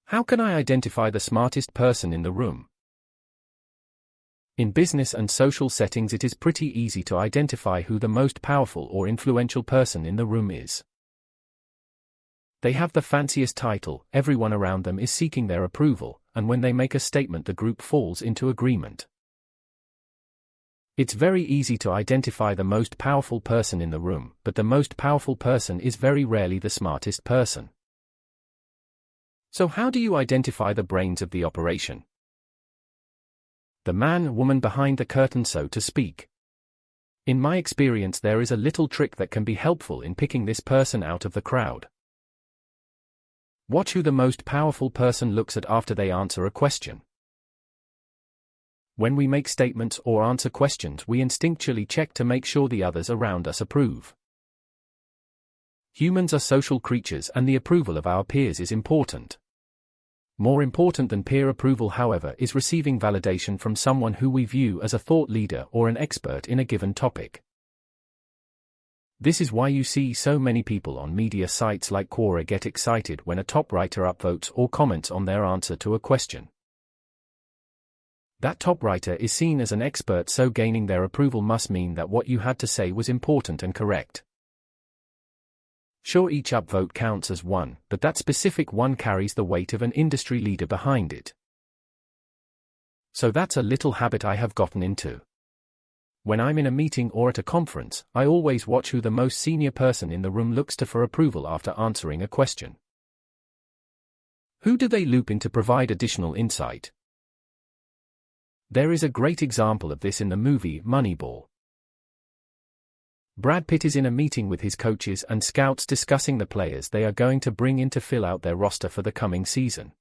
How can I identify the smartest person in the room? In business and social settings, it is pretty easy to identify who the most powerful or influential person in the room is. They have the fanciest title, everyone around them is seeking their approval, and when they make a statement, the group falls into agreement. It's very easy to identify the most powerful person in the room, but the most powerful person is very rarely the smartest person. So how do you identify the brains of the operation? The man, woman behind the curtain, so to speak. In my experience, there is a little trick that can be helpful in picking this person out of the crowd. Watch who the most powerful person looks at after they answer a question. When we make statements or answer questions, we instinctually check to make sure the others around us approve. Humans are social creatures, and the approval of our peers is important. More important than peer approval, however, is receiving validation from someone who we view as a thought leader or an expert in a given topic. This is why you see so many people on media sites like Quora get excited when a top writer upvotes or comments on their answer to a question. That top writer is seen as an expert, so gaining their approval must mean that what you had to say was important and correct. Sure, each upvote counts as one, but that specific one carries the weight of an industry leader behind it. So that's a little habit I have gotten into. When I'm in a meeting or at a conference, I always watch who the most senior person in the room looks to for approval after answering a question. Who do they loop in to provide additional insight? There is a great example of this in the movie Moneyball. Brad Pitt is in a meeting with his coaches and scouts discussing the players they are going to bring in to fill out their roster for the coming season.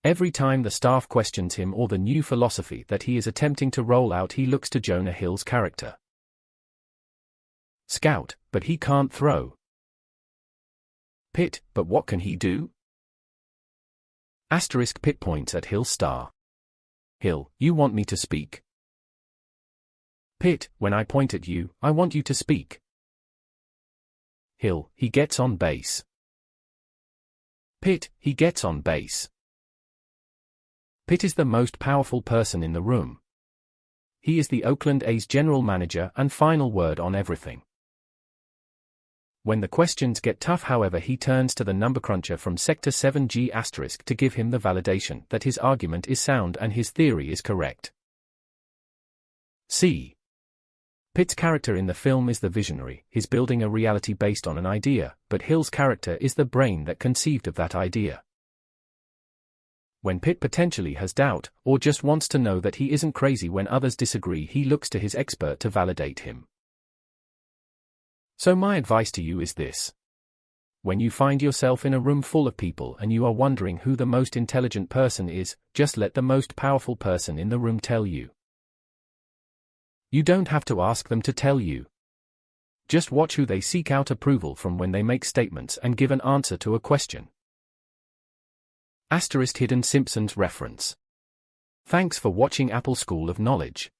Every time the staff questions him or the new philosophy that he is attempting to roll out, he looks to Jonah Hill's character. Scout, but he can't throw. Pitt, but what can he do? Asterisk. Pitt points at Hill star. Hill, you want me to speak? Pitt, when I point at you, I want you to speak. Hill, he gets on base. Pitt, he gets on base. Pitt is the most powerful person in the room. He is the Oakland A's general manager and final word on everything. When the questions get tough, however, he turns to the number cruncher from Sector 7G * to give him the validation that his argument is sound and his theory is correct. C. Pitt's character in the film is the visionary, he's building a reality based on an idea, but Hill's character is the brain that conceived of that idea. When Pitt potentially has doubt, or just wants to know that he isn't crazy when others disagree, he looks to his expert to validate him. So my advice to you is this. When you find yourself in a room full of people and you are wondering who the most intelligent person is, just let the most powerful person in the room tell you. You don't have to ask them to tell you. Just watch who they seek out approval from when they make statements and give an answer to a question. * Hidden Simpsons reference. Thanks for watching Apple School of Knowledge.